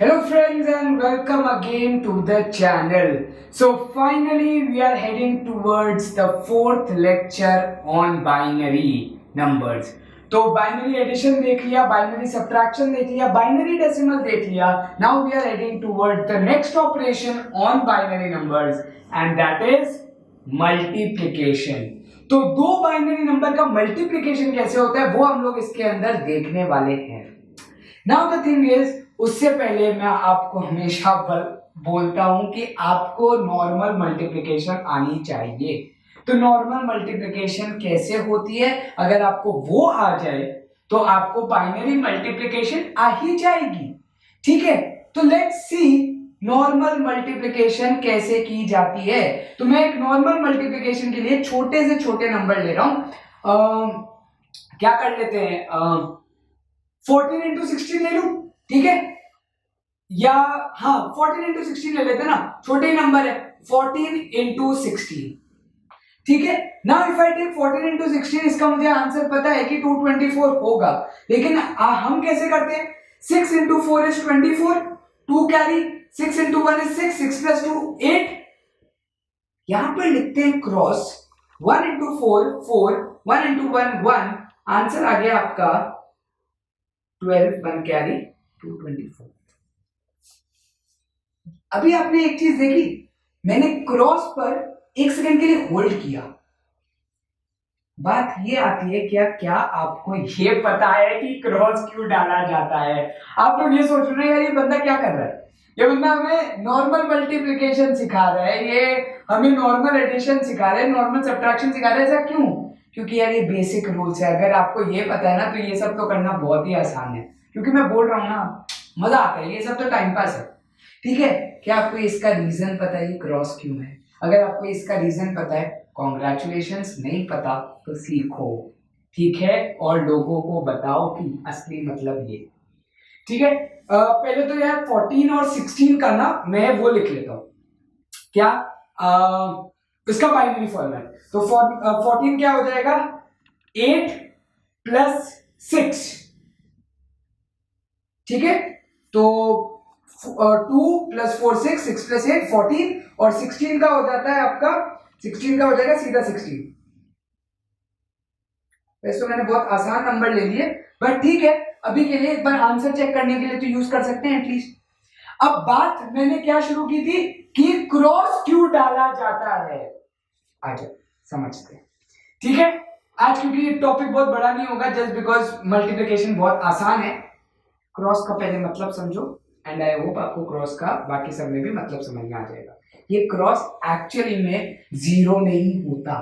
Hello friends and welcome again to the channel. So finally we are heading towards the fourth lecture on binary numbers. तो binary addition देख लिया, binary subtraction देख लिया, binary decimal देख लिया. Now we are heading towards the next operation on binary numbers and that is multiplication. तो दो binary number का मल्टीप्लिकेशन कैसे होता है वो हम लोग इसके अंदर देखने वाले हैं. नाउ द थिंग इज, उससे पहले मैं आपको हमेशा बोलता हूं कि आपको नॉर्मल मल्टीप्लिकेशन आनी चाहिए. तो नॉर्मल मल्टीप्लिकेशन कैसे होती है, अगर आपको वो आ जाए तो आपको बाइनरी मल्टीप्लिकेशन आ ही जाएगी. ठीक है, तो लेट्स सी नॉर्मल मल्टीप्लिकेशन कैसे की जाती है. तो मैं एक नॉर्मल मल्टीप्लिकेशन के लिए छोटे से छोटे नंबर ले रहा हूं. क्या कर लेते हैं, 14 इंटू 16 ले लूं. ठीक है, या हाँ 14 इंटू 16 ले लेते ना, छोटे नंबर है. 14 इंटू 16. ठीक है, now if I take 14 into 16, इसका मुझे आंसर पता है कि 224 होगा. लेकिन हम कैसे करते हैं, 6 into 4 is 24, 2 carry, 6 into 1 is 6, 6 plus 2 8. यहां पर लिखते हैं क्रॉस, 1 इंटू 4 4, 1 इंटू 1 1. आंसर आ गया आपका 12, 1 कैरी, 224. अभी आपने एक चीज देखी, मैंने क्रॉस पर एक सेकंड के लिए होल्ड किया. बात ये आती है, क्या आपको ये पता है कि क्रॉस क्यों डाला जाता है. आप लोग ये सोच रहे हैं यार ये बंदा क्या कर रहा है, ये बंदा हमें नॉर्मल मल्टीप्लिकेशन सिखा रहा है, ये हमें नॉर्मल एडिशन सिखा रहा है, नॉर्मल सब्ट्रैक्शन सिखा रहा है. ऐसा क्यों? क्योंकि यार ये बेसिक रूल्स है. अगर आपको ये पता है ना तो ये सब तो करना बहुत ही आसान है. क्योंकि मैं बोल रहा हूँ ना, मजा आता है, ये सब तो टाइम पास है. ठीक है, क्या आपको इसका रीजन पता है क्रॉस क्यों है? अगर आपको इसका रीजन पता है कॉन्ग्रेचुलेशंस, नहीं पता तो सीखो. ठीक है, और लोगों को बताओ कि असली मतलब ये. ठीक है, पहले तो यार 14 और 16 का ना मैं वो लिख लेता हूं. क्या इसका बाइनरी फॉर्मेट. तो 14 क्या हो जाएगा, 8 प्लस 6. ठीक है, तो 2 प्लस 4 6, 6 प्लस 8 14, और 16 का हो जाता है आपका, 16 का हो जाएगा सीधा 16. वैसे तो मैंने बहुत आसान नंबर ले लिए, बट ठीक है, अभी के लिए एक बार आंसर चेक करने के लिए तो यूज कर सकते हैं एटलीस्ट. अब बात मैंने क्या शुरू की थी कि क्रॉस क्यों डाला जाता है, आ जाओ समझते हैं. ठीक है, आज क्योंकि टॉपिक बहुत बड़ा नहीं होगा, जस्ट बिकॉज मल्टीप्लिकेशन बहुत आसान है. क्रॉस का पहले मतलब समझो, एंड आई होप आपको क्रॉस का बाकी सब में भी मतलब समझ में आ जाएगा. ये क्रॉस एक्चुअली में जीरो नहीं होता.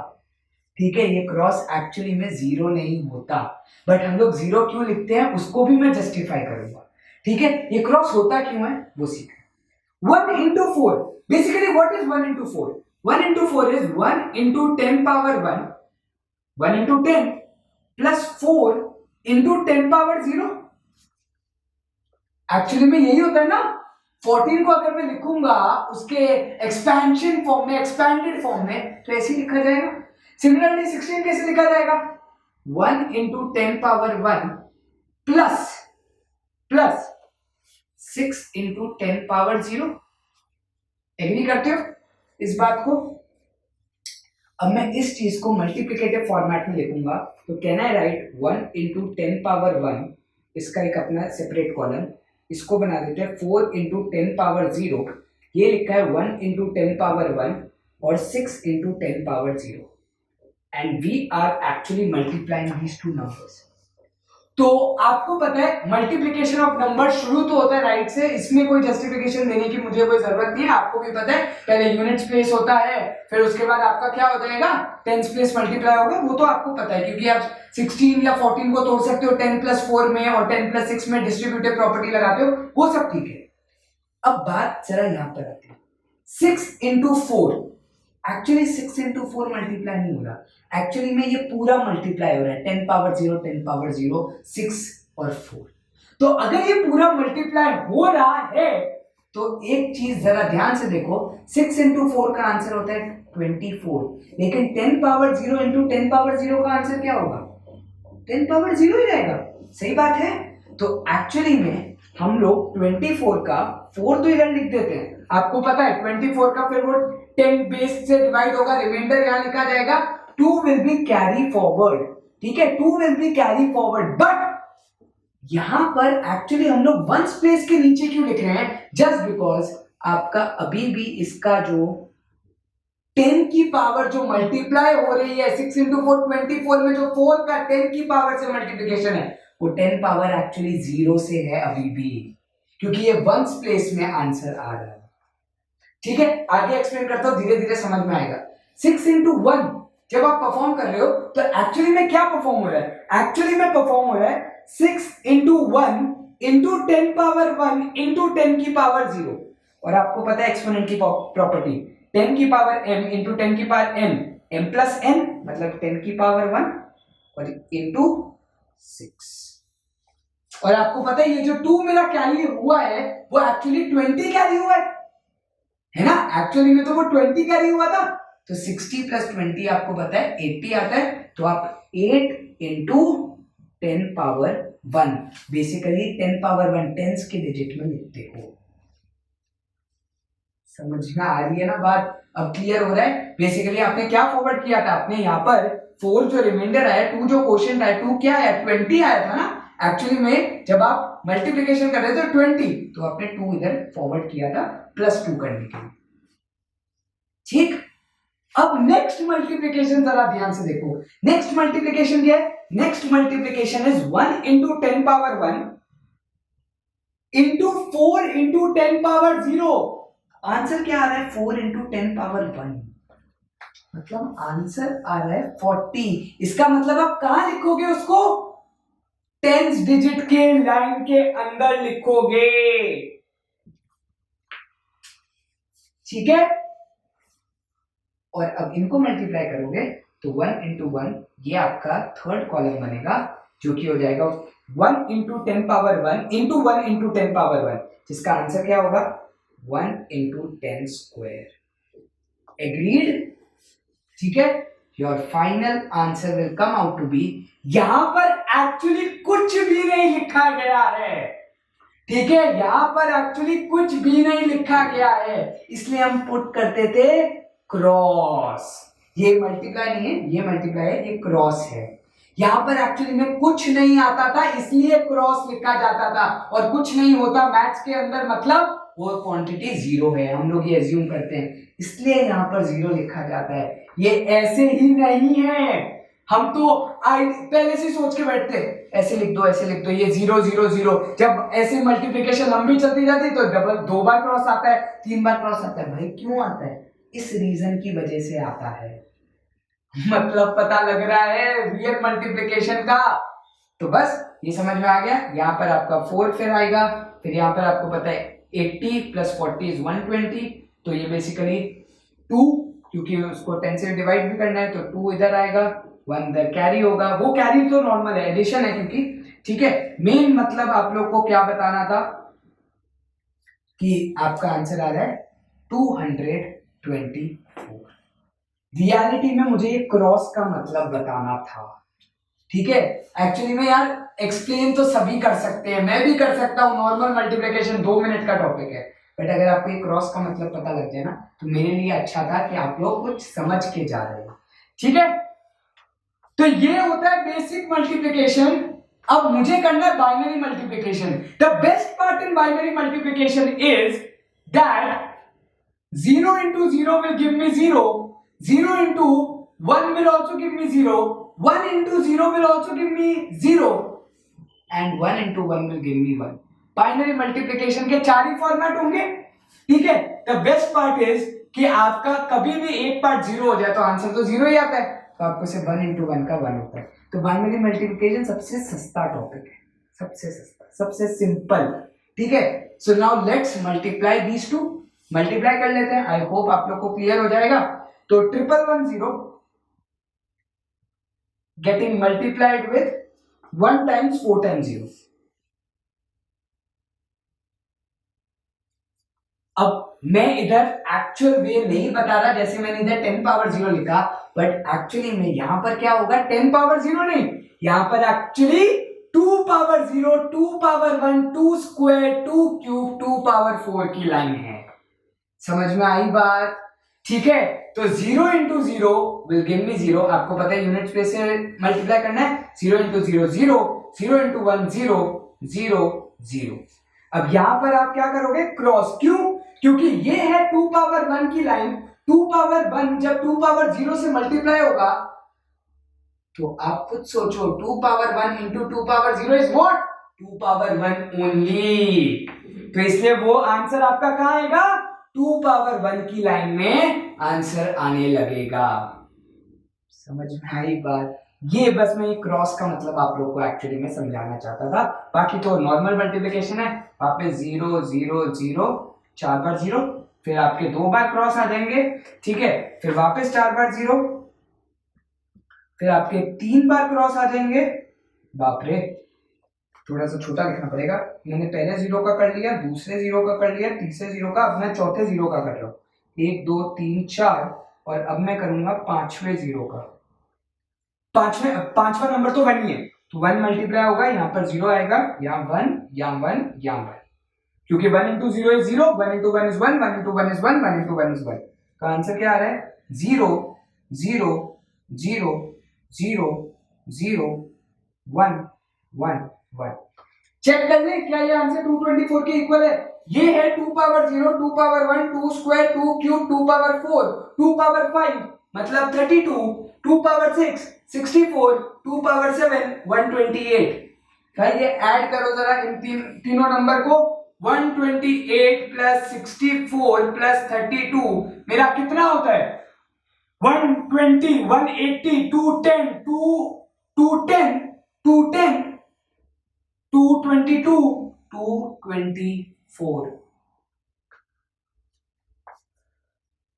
ठीक है, ये क्रॉस एक्चुअली में जीरो नहीं होता, बट हम लोग जीरो क्यों लिखते हैं उसको भी मैं जस्टिफाई करूंगा. ठीक है, ये क्रॉस होता क्यों है वो सीख. 1 into 4, basically what is 1 into 4? 1 into 4 is 1 into 10 power 1, 1 into 10 plus 4 into 10 power 0. Actually में यही होता है ना. 14 को अगर मैं लिखूंगा उसके एक्सपेंशन फॉर्म में, एक्सपैंडेड फॉर्म में, तो ऐसे लिखा जाएगा. सिमिलरली 16 कैसे लिखा जाएगा, 1 into 10 power 1 plus 6 into 10 power 0. Agree करते हो इस बात को? अब मैं इस चीज को मल्टीप्लिकेटिव फॉर्मेट में लिखूंगा, तो can I right 1 into 10 power 1, इसका एक अपना सेपरेट कॉलम, इसको बना देते हैं 4 into 10 power 0. ये लिखा है 1 into 10 power 1 और 6 into 10 power 0. And we are actually multiplying these two numbers. तो आपको पता है मल्टीप्लिकेशन ऑफ नंबर शुरू तो होता है राइट से, इसमें कोई जस्टिफिकेशन देने की मुझे कोई जरूरत नहीं है. आपको भी पता है पहले यूनिट्स प्लेस होता है, फिर उसके बाद आपका क्या हो जाएगा, टेंस प्लेस मल्टीप्लाई होगा. वो तो आपको पता है क्योंकि आप 16 या 14 को तोड़ सकते हो 10 प्लस 4 में और 10 प्लस 6 में डिस्ट्रीब्यूटिव प्रॉपर्टी लगाते हो, वो सब ठीक है. अब बात जरा यहां पर आती है, 6 into 4. एक्चुअली 6 into 4 मल्टीप्लाई नहीं हो रहा, एक्चुअली में ये पूरा मल्टीप्लाई हो रहा है. 10 power 0, 10 power 0, 6 और 4. तो अगर ये पूरा मल्टीप्लाई हो रहा है तो एक चीज जरा ध्यान से देखो, 6 into 4 का आंसर होता है 24, लेकिन 10 power 0 into 10 power 0 का आंसर क्या होगा, 10 power 0 ही रहेगा. सही बात है. तो एक्चुअली में हम लोग 24 का 4 तो इधर लिख देते हैं, आपको पता है 24 का फिर वो 10 बेस से डिवाइड होगा, रिमाइंडर यहां लिखा जाएगा, 2 विल बी कैरी फॉरवर्ड, ठीक है, 2 will be carry forward. But यहां पर एक्चुअली हम लोग वंस प्लेस के नीचे क्यों लिख रहे हैं? जस्ट बिकॉज आपका अभी भी इसका जो 10 की पावर जो मल्टीप्लाई हो रही है 6 इंटू 4 24 में, जो 4 का 10 की पावर से मल्टीप्लीकेशन है, वो 10 पावर एक्चुअली 0 से है अभी भी, क्योंकि ये वंस प्लेस में आंसर आ रहा है। ठीक है, आगे एक्सप्लेन करता हूं, धीरे धीरे समझ में आएगा। 6 इंटू 1 जब आप परफॉर्म कर रहे हो तो एक्चुअली में क्या परफॉर्म हो रहा है? एक्चुअली में परफॉर्म हो रहा है 6 इंटू 1 इंटू 10 पावर 1 इंटू 10 की पावर 0। और आपको पता है एक्सपोनेंट की प्रॉपर्टी, 10 की पावर m इंटू 10 की power n, m plus n मतलब 10 की पावर 1 और इंटू 6। और आपको पता है ये जो 2 मेरा कैरी हुआ है वो एक्चुअली 20 कैरी हुआ है ना? एक्चुअली में तो वो 20 कैरी हुआ था, तो 60 प्लस 20 आपको पता है 80 आता है, तो आप 8 into 10 power 1 basically 10 power 1 tens के डिजिट में लिखते हो। समझ में आ रही है ना बात? अब क्लियर हो रहा है? बेसिकली आपने क्या फॉरवर्ड किया था? आपने यहाँ पर 4 जो रिमाइंडर आया, 2 जो क्वोशिएंट आया, 2 क्या आया? 20 आया था ना? एक्चुअली में जब आप मल्टीप्लिकेशन कर रहे थे 20, तो आपने 2 इधर फॉरवर्ड किया था प्लस 2 करने के लिए। ठीक, अब नेक्स्ट मल्टीप्लिकेशन जरा ध्यान से देखो। नेक्स्ट मल्टीप्लिकेशन क्या है? Next multiplication is 1 into 10 power 1 into 4 into 10 power 0। Answer क्या आ रहा है? 4 इंटू 10 पावर 1, मतलब आंसर आ रहा है 40। इसका मतलब आप कहां लिखोगे उसको? टेंस डिजिट के लाइन के अंदर लिखोगे। ठीक है, और अब इनको मल्टीप्लाई करोगे तो 1 इंटू 1 ये आपका थर्ड कॉलम बनेगा, जो कि हो जाएगा 1 into 10 power 1 into 1 into 10 power 1, जिसका आंसर क्या होगा? 1 इंटू 10 स्क्वायर। एग्रीड? ठीक है, your final answer will come out to be, यहां पर एक्चुअली कुछ भी नहीं लिखा गया है। ठीक है, यहां पर एक्चुअली कुछ भी नहीं लिखा गया है, इसलिए हम पुट करते थे क्रॉस। ये मल्टीप्लाई नहीं है, ये मल्टीप्लाई है, ये क्रॉस है। यहां पर एक्चुअली में कुछ नहीं आता था, इसलिए क्रॉस लिखा जाता था, और कुछ नहीं होता मैथ्स के अंदर मतलब वो क्वांटिटी 0 है, हम लोग ये एज्यूम करते हैं, इसलिए यहां पर 0 लिखा जाता है। ये ऐसे ही नहीं है, हम तो पहले से सोच के बैठते ऐसे लिख दो, ऐसे लिख दो, ये 0 0 0। जब ऐसे मल्टीप्लिकेशन लंबी चलती जाती तो डबल 2 बार क्रॉस आता है, 3 बार क्रॉस आता है। भाई क्यों आता है? इस रीजन की वजह से आता है। मतलब पता लग रहा है रियल मल्टीप्लिकेशन का? तो बस ये समझ में आ गया। यहाँ पर आपका 4 फिर आएगा, फिर यहाँ पर आपको पता है 80 प्लस 40 इज 120, तो ये बेसिकली 2, क्योंकि उसको 10 से डिवाइड भी करना है, तो 2 इधर आएगा, 1 इधर कैरी होगा। वो कैरी तो नॉर्मल है, एडिशन है क्योंकि, ठीक है। मेन मतलब आप लोग को क्या बताना था कि आपका आंसर आ रहा है 224। रियलिटी में मुझे क्रॉस का मतलब बताना था, ठीक है। एक्चुअली में यार एक्सप्लेन तो सभी कर सकते हैं, मैं भी कर सकता हूँ, नॉर्मल मल्टीप्लिकेशन 2 मिनट का टॉपिक है, बट अगर आपको ये क्रॉस का मतलब पता लग जाए ना, तो मेरे लिए अच्छा था कि आप लोग कुछ समझ के जा रहे हो, ठीक है। तो ये होता है बेसिक मल्टीप्लिकेशन। अब मुझे करना है binary multiplication. The best part in binary multiplication is that 0 into 0 will give me 0, 0 into 1 will also give me 0, 1 into 0 will also give me 0, and 1 into 1 will give me 1. Binary multiplication के 4 ही format होंगे, ठीक है। The best part is कि आपका कभी भी एक part 0 हो जाए तो आंसर तो 0 ही आता है, तो आपको सिर्फ 1 into 1 का 1 होता है। तो बाइनरी मल्टीप्लिकेशन सबसे सस्ता टॉपिक है, सबसे सस्ता, सबसे सिंपल, ठीक है। So now let's multiply these two. Multiply कर लेते हैं, आई होप आप लोग को क्लियर हो जाएगा। तो 110 getting multiplied with 1 times 4 times 0। अब मैं इधर एक्चुअल वे नहीं बता रहा, जैसे मैंने इधर 10 पावर 0 लिखा, बट एक्चुअली में यहां पर क्या होगा, 10 पावर 0 नहीं, यहां पर actually 2 power 0, 2 power 1, 2 square, 2 cube, 2 power 4 की लाइन है। समझ में आई बात? ठीक है, तो 0 इंटू 0 विल गिव मी 0। आपको पता है यूनिट प्लेस से मल्टीप्लाई करना है। 0 इंटू 0 0, 0 इंटू 1 0, 0 0। अब यहां पर आप क्या करोगे? क्रॉस। क्यों? क्योंकि ये है 2 पावर 1 की लाइन। 2 पावर 1 जब 2 पावर 0 से मल्टीप्लाई होगा तो आप खुद सोचो, 2 power 1 into 2 power 0 is what? 2 power 1 only. तो इसलिए वो आंसर आपका कहां आएगा? 2 पावर 1 की लाइन में आंसर आने लगेगा। समझ में आई बात? ये बस मैं क्रॉस का मतलब आप लोग को एक्चुअली में समझाना चाहता था। बाकी तो नॉर्मल मल्टीप्लिकेशन है। वहां पे 0 0 0, 4 बार 0, फिर आपके 2 बार क्रॉस आ जाएंगे। ठीक है, फिर वापस 4 बार 0, फिर आपके 3 बार क्रॉस आ जाएंगे। बाप रे, थोड़ा सा छोटा लिखना पड़ेगा। मैंने पहले 0 का कर लिया, दूसरे 0 का कर लिया, तीसरे 0 का, अब मैं चौथे 0 का कर रहा हूँ। 1 2 3 4, और अब मैं करूंगा 5वें 0 का। पांचवा नंबर तो 1 ही है, तो 1 मल्टीप्लाई होगा, यहाँ पर 0 आएगा, यहाँ 1, यहाँ 1, यहाँ 1, क्योंकि 1 into 0 is 0, 1 into 1 is 1, 1 into 1 is 1, 1 into 1 is 1। का आंसर क्या आ रहा है? 0 0 0 0 0 1 1 1। चेक कर ले क्या ये आंसर 224 के इक्वल है। ये है 2 power 0, 2 power 1, 2 square, 2 cube, 2 power 4, 2 power 5 मतलब 32, 2 पावर 6 64, 2 पावर 7 128। भाई ये ऐड करो जरा इन तीनों नंबर को। 128 प्लस 64 प्लस 32 मेरा कितना होता है? 120, 180, 210, 210, 210, 222, 224।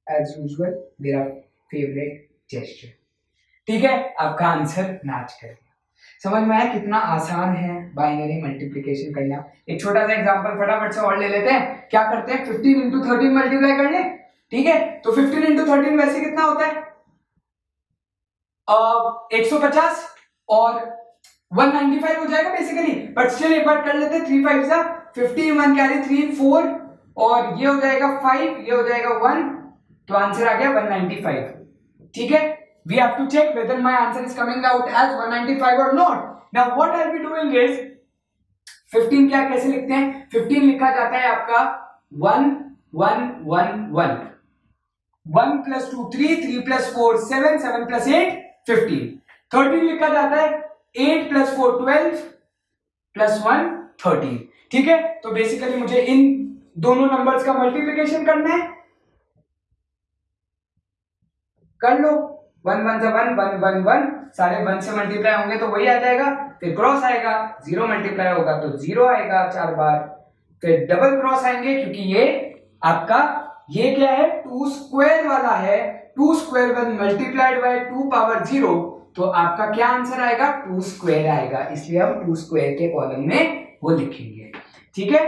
एज यूजुअल मेरा फेवरेट जेस्चर। ठीक है, आपका आंसर मैच कर गया। समझ में आया कितना आसान है बाइनरी मल्टीप्लिकेशन करना। एक छोटा सा एग्जांपल फटाफट से और ले लेते हैं। क्या करते हैं? 15 इंटू 13 मल्टीप्लाई कर ले। ठीक है, तो 15 इंटू 13 वैसे कितना होता है? 150 और 195 हो जाएगा बेसिकली, बट स्टिल एक बार कर लेते हैं। 3 5 जा 50, 1 कैरी 3 4, और ये हो जाएगा 5, ये हो जाएगा 1, तो आंसर आ गया 195। ठीक है, we have to check whether my answer is coming out as 195 or not. Now what I'll be doing is 15 क्या कैसे लिखते हैं? 15 लिखा जाता है आपका 1 1 1 1, 1 plus 2 3, 3 plus 4 7, 7 plus 8 15। 13 लिखा जाता है 8 plus 4 12 plus 1 13। ठीक है, तो बेसिकली मुझे इन दोनों नंबर्स का मल्टीप्लिकेशन करना है। कर लो। 1 1 1 1 1 1, सारे 1 से मल्टीप्लाई होंगे तो वही आ जाएगा। फिर क्रॉस आएगा, 0 मल्टीप्लाई होगा तो 0 आएगा 4 बार। फिर डबल क्रॉस आएंगे, क्योंकि ये आपका ये क्या है? 2 स्क्वायर वाला है। 2 स्क्वायर 1 मल्टीप्लाइड बाय 2 पावर 0, तो आपका क्या आंसर आएगा? 2 स्क्वायर आएगा। इसलिए हम 2 स्क्वायर के कॉलम में वो लिखेंगे। ठीक है,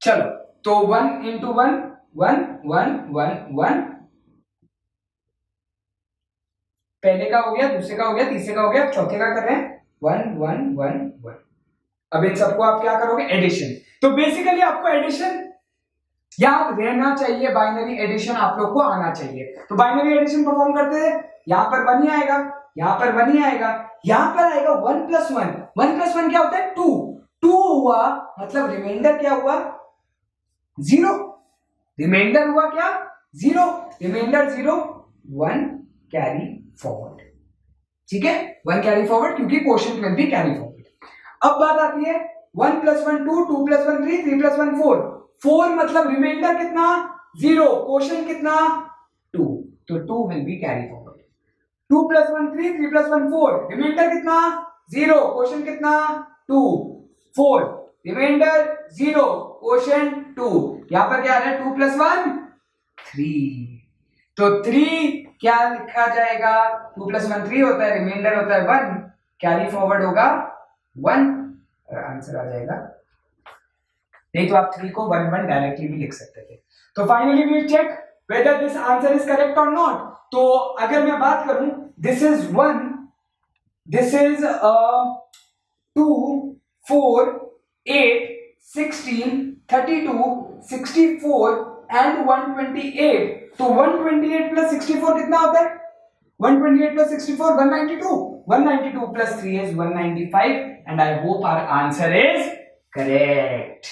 चलो तो 1 इंटू 1 1 1 1 1, पहले का हो गया, दूसरे का हो गया, तीसरे का हो गया, चौथे का कर रहे हैं 1 1 1 1। अब इन सबको आप क्या करोगे? एडिशन। तो बेसिकली आपको एडिशन याद रहना चाहिए, बाइनरी एडिशन आप लोग को आना चाहिए। तो बाइनरी एडिशन परफॉर्म करते हैं। यहां पर 1 ही आएगा, यहां पर 1 ही आएगा, यहां पर आएगा 1 प्लस 1। 1 प्लस 1 क्या होता है? 2। 2 हुआ मतलब रिमाइंडर क्या हुआ? 0। रिमाइंडर हुआ क्या? 0। Remainder 0, 1 carry forward. ठीक है, 1 कैरी फॉरवर्ड, क्योंकि quotient will be carry forward. अब बात आती है 1 प्लस 1 2, 2 प्लस 1 3, 3 प्लस 1 4। 4 मतलब रिमाइंडर कितना? 0, क्वोशिएंट कितना? 2, तो 2 will be carry forward. 2 plus 1 3, 3 plus 1 4, remainder कितना? 0, क्वोशिएंट कितना? 2 4, रिमाइंडर 0, क्वोशिएंट 2। यहां पर क्या आ रहा है? 2 प्लस 1 3, तो 3 क्या लिखा जाएगा? 2 प्लस 1 3 होता है, रिमाइंडर होता है 1, कैरी फॉरवर्ड होगा 1, और आंसर आ जाएगा। नहीं तो आप 3 को 1 1 डायरेक्टली भी लिख सकते थे। तो finally we will check whether this answer is correct or not. तो अगर मैं बात करूं, this is 1 This is 2, 4, 8, 16, 32, 64 and 128. तो 128 plus 64 कितना होता है? 128 plus 64, 192. 192 plus 3 is 195 and I hope our answer is correct.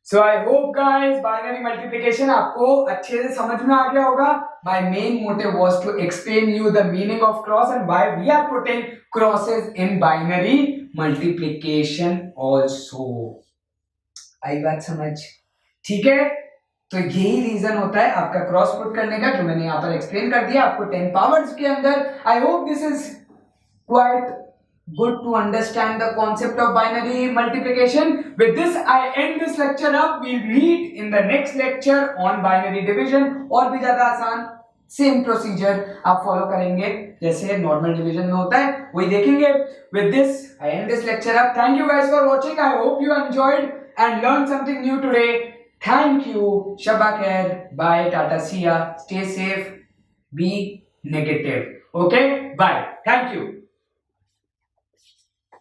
So I hope guys binary multiplication आपको अच्छे से समझ में आ गया होगा. My main motive was to explain you the meaning of cross and why we are putting crosses in binary multiplication also. आई बात समझ? ठीक है, तो यही रीजन होता है आपका क्रॉस पुट करने का, जो मैंने यहाँ पर एक्सप्लेन कर दिया आपको 10 पावर्स के अंदर. I hope this is quite good to understand the concept of binary multiplication. With this I end this lecture up. We'll meet in the next lecture on binary division. और भी ज्यादा आसान same procedure आप follow करेंगे जैसे normal division में होता है, वही देखेंगे. With this I end this lecture up. Thank you guys for watching. I hope you enjoyed and learned something new today. Thank you. Shabba khair. Bye. Tata. See ya. Stay safe. Be negative. Okay. Bye. Thank you.